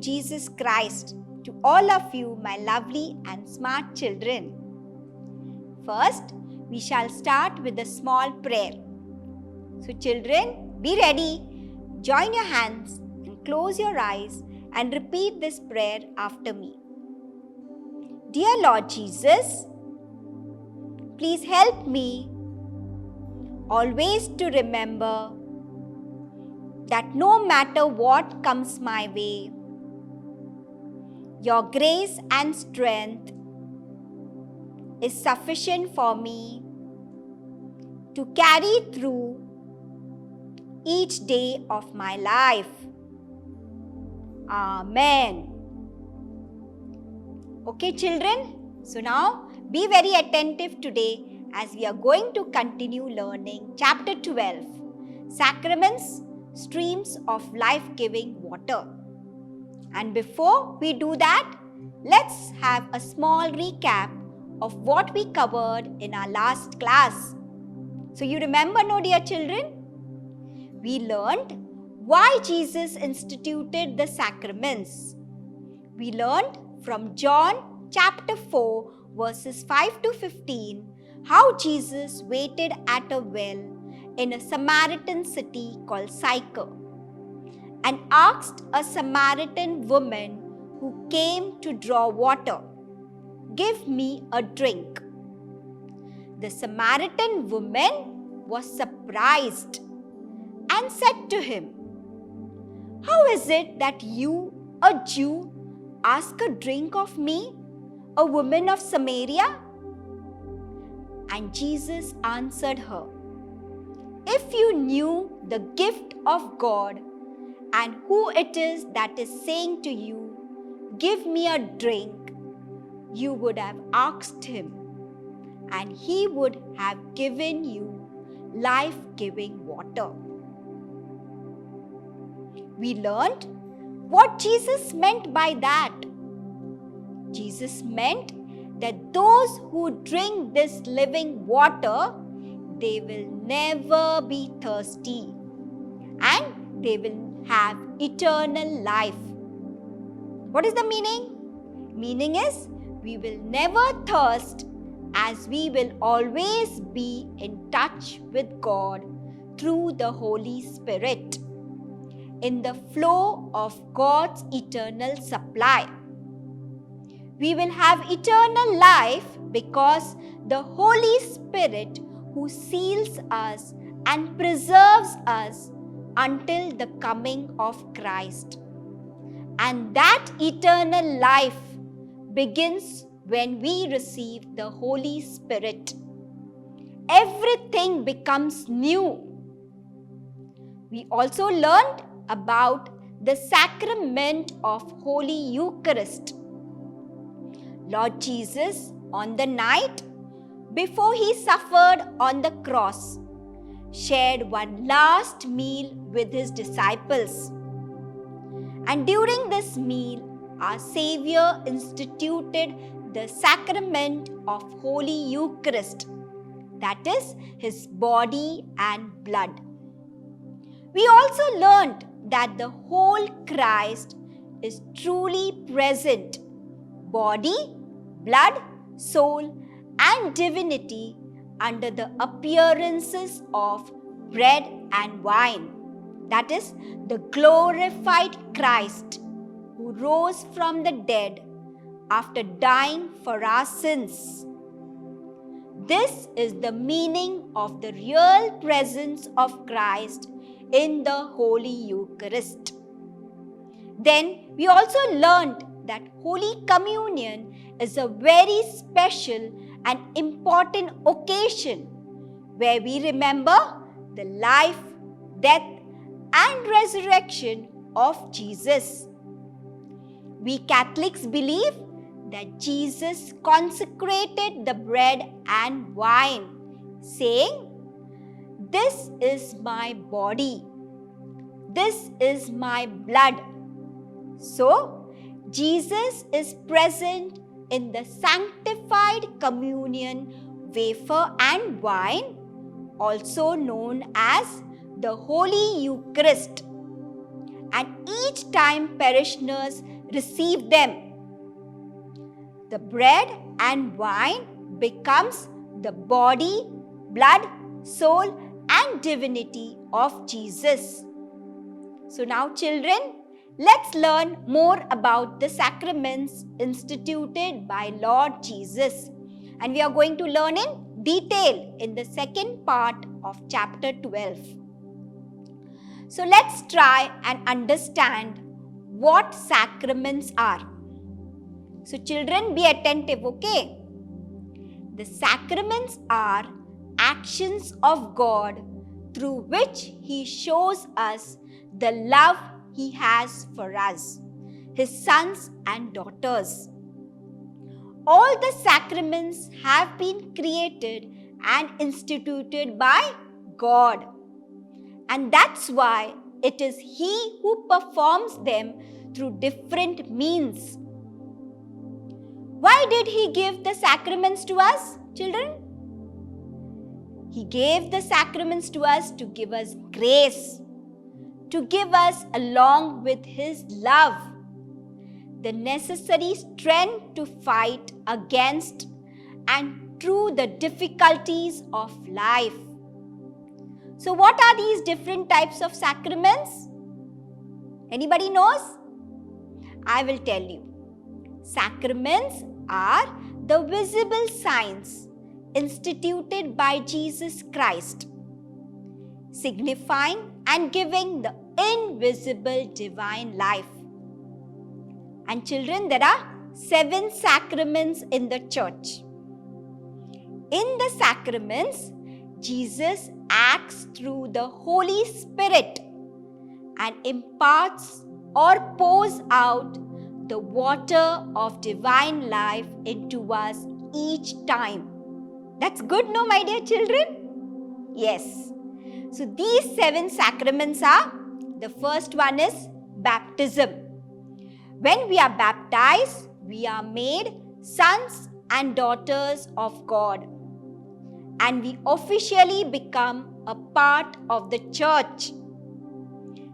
Jesus Christ to all of you, my lovely and smart children. First, we shall start with a small prayer. So children, be ready. Join your hands and close your eyes and repeat this prayer after me. Dear Lord Jesus, please help me always to remember that no matter what comes my way, your grace and strength is sufficient for me to carry through each day of my life. Amen. Okay, children, so now be very attentive today as we are going to continue learning chapter 12, Sacraments, Streams of Life-Giving Water. And before we do that, let's have a small recap of what we covered in our last class. So you remember, no, dear children? We learned why Jesus instituted the sacraments. We learned from John chapter 4 verses 5 to 15 how Jesus waited at a well in a Samaritan city called Sychar and asked a Samaritan woman who came to draw water, "Give me a drink." The Samaritan woman was surprised and said to him, "How is it that you, a Jew, ask a drink of me, a woman of Samaria?" And Jesus answered her, "If you knew the gift of God and who it is that is saying to you, 'Give me a drink,' you would have asked him, and he would have given you life-giving water." We learned what Jesus meant by that. Jesus meant that those who drink this living water, they will never be thirsty and they will have eternal life. What is the meaning? Meaning is we will never thirst as we will always be in touch with God through the Holy Spirit, in the flow of God's eternal supply. We will have eternal life because the Holy Spirit who seals us and preserves us until the coming of Christ. And that eternal life begins when we receive the Holy Spirit. Everything becomes new. We also learned about the sacrament of Holy Eucharist. Lord Jesus, on the night before he suffered on the cross, shared one last meal with his disciples. And during this meal, our Savior instituted the sacrament of Holy Eucharist, that is, his body and blood. We also learned that the whole Christ is truly present, body, blood, soul, and divinity under the appearances of bread and wine. That is, the glorified Christ who rose from the dead after dying for our sins. This is the meaning of the real presence of Christ in the Holy Eucharist. Then we also learned that Holy Communion is a very special and important occasion where we remember the life, death, and resurrection of Jesus. We Catholics believe that Jesus consecrated the bread and wine, saying, "This is my body. This is my blood." So, Jesus is present in the sanctified communion, wafer and wine, also known as the Holy Eucharist. And each time parishioners receive them. The bread and wine becomes the body, blood, soul and divinity of Jesus. So now children, let's learn more about the sacraments instituted by Lord Jesus. And we are going to learn in detail in the second part of chapter 12. So let's try and understand what sacraments are. So children, be attentive, okay? The sacraments are actions of God through which He shows us the love He has for us, His sons and daughters. All the sacraments have been created and instituted by God. And that's why it is He who performs them through different means. Why did He give the sacraments to us, children? He gave the sacraments to us to give us grace, to give us, along with His love, the necessary strength to fight against and through the difficulties of life. So what are these different types of sacraments? Anybody knows? I will tell you. Sacraments are the visible signs instituted by Jesus Christ, signifying and giving the invisible divine life. And children, there are 7 sacraments in the church. In the sacraments, Jesus acts through the Holy Spirit and imparts or pours out the water of divine life into us each time. That's good, no, my dear children? Yes. So these 7 sacraments are, the first one is baptism. When we are baptized, we are made sons and daughters of God, and we officially become a part of the church.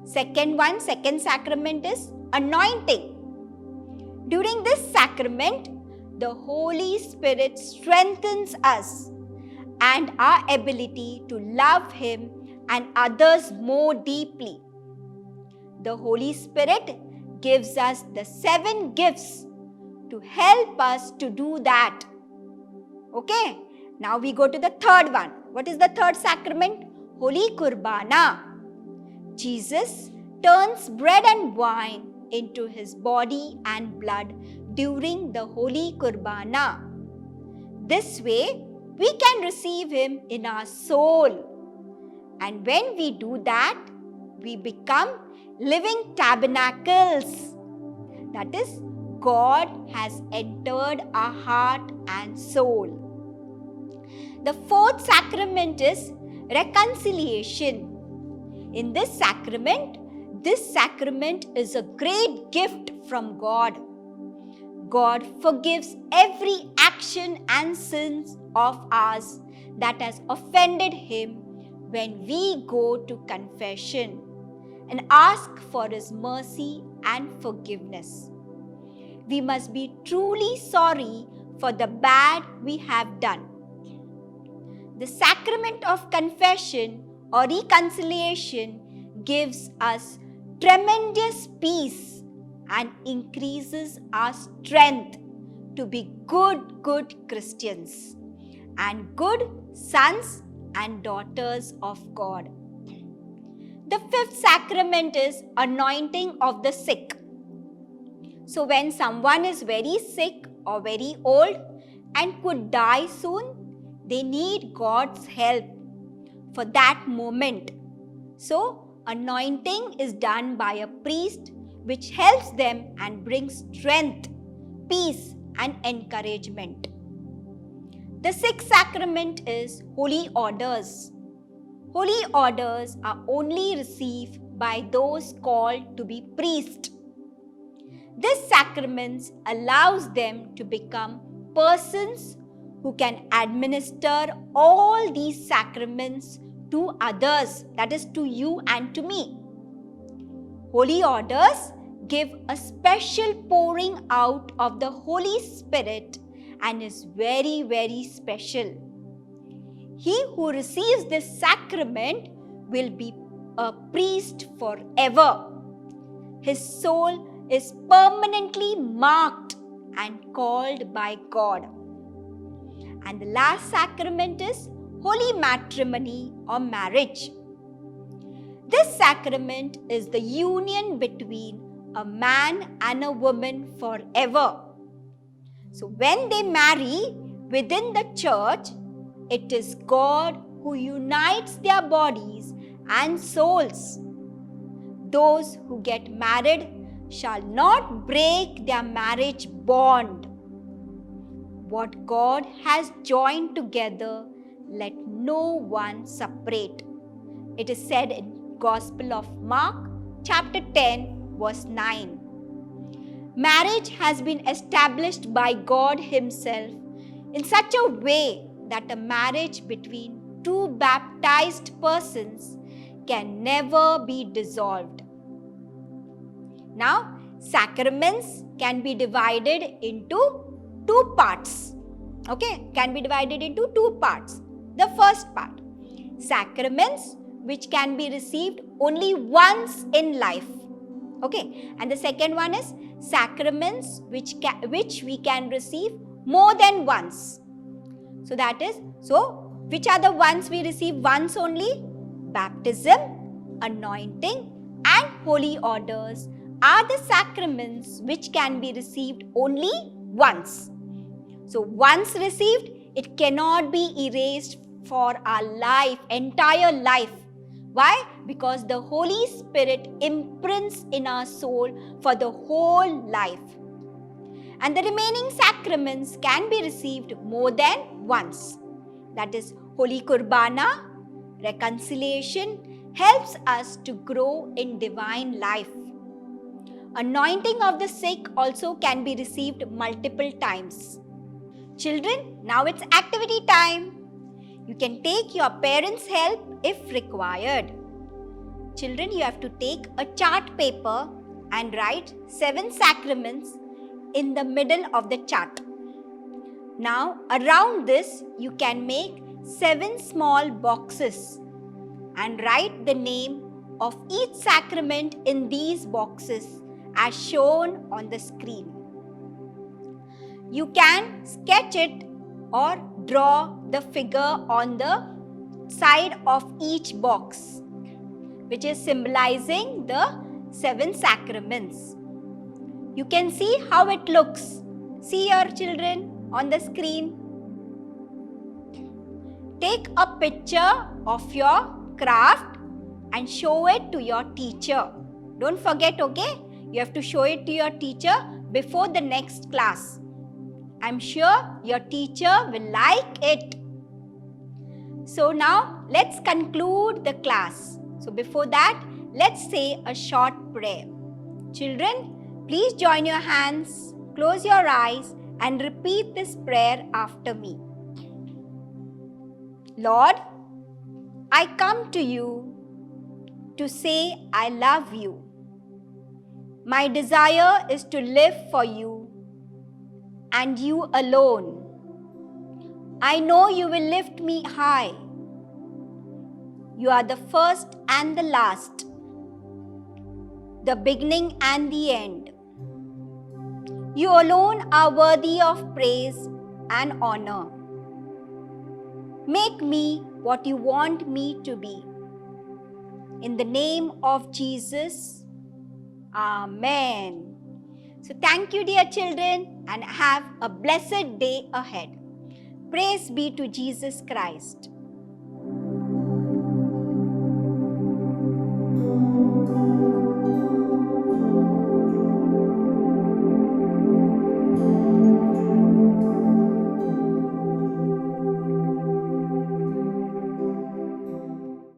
Second sacrament is anointing. During this sacrament, the Holy Spirit strengthens us and our ability to love Him and others more deeply. The Holy Spirit gives us the 7 gifts to help us to do that. Okay, now we go to the third one. What is the third sacrament? Holy Kurbana. Jesus turns bread and wine into His body and blood during the Holy Kurbana. This way, we can receive Him in our soul. And when we do that, we become living tabernacles. That is, God has entered our heart and soul. The fourth sacrament is reconciliation. In this sacrament is a great gift from God. God forgives every action and sins of ours that has offended Him when we go to confession and ask for His mercy and forgiveness. We must be truly sorry for the bad we have done. The sacrament of confession or reconciliation gives us tremendous peace and increases our strength to be good Christians and good sons and daughters of God. The fifth sacrament is anointing of the sick. So when someone is very sick or very old and could die soon, they need God's help for that moment. So anointing is done by a priest, which helps them and brings strength, peace and encouragement. The sixth sacrament is holy orders. Holy orders are only received by those called to be priests. This sacrament allows them to become persons who can administer all these sacraments to others, that is to you and to me. Holy orders give a special pouring out of the Holy Spirit and is very, very special. He who receives this sacrament will be a priest forever. His soul is permanently marked and called by God. And the last sacrament is holy matrimony or marriage. This sacrament is the union between a man and a woman forever. So when they marry within the church, it is God who unites their bodies and souls. Those who get married shall not break their marriage bond. What God has joined together, let no one separate. It is said in Gospel of Mark, chapter 10, verse 9. Marriage has been established by God Himself in such a way that a marriage between two baptized persons can never be dissolved. Now, sacraments can be divided into two parts. Okay, can be divided into two parts. The first part, sacraments which can be received only once in life. Okay, and the second one is sacraments which we can receive more than once. So that is, which are the ones we receive once only? Baptism, anointing and holy orders are the sacraments which can be received only once. So once received, it cannot be erased for our life, entire life. Why? Because the Holy Spirit imprints in our soul for the whole life. And the remaining sacraments can be received more than once. That is, Holy Kurbana, reconciliation, helps us to grow in divine life. Anointing of the sick also can be received multiple times. Children, now it's activity time. You can take your parents' help if required. Children, you have to take a chart paper and write 7 sacraments in the middle of the chart. Now, around this, you can make 7 small boxes and write the name of each sacrament in these boxes as shown on the screen. You can sketch it or draw the figure on the side of each box, which is symbolizing the 7 sacraments. You can see how it looks. See your children on the screen. Take a picture of your craft and show it to your teacher. Don't forget, okay? You have to show it to your teacher before the next class. I'm sure your teacher will like it. So now let's conclude the class. So before that, let's say a short prayer. Children, please join your hands, close your eyes and repeat this prayer after me. Lord, I come to you to say I love you. My desire is to live for you and you alone. I know you will lift me high. You are the first and the last, the beginning and the end. You alone are worthy of praise and honor. Make me what you want me to be. In the name of Jesus, Amen. So thank you, dear children, and have a blessed day ahead. Praise be to Jesus Christ.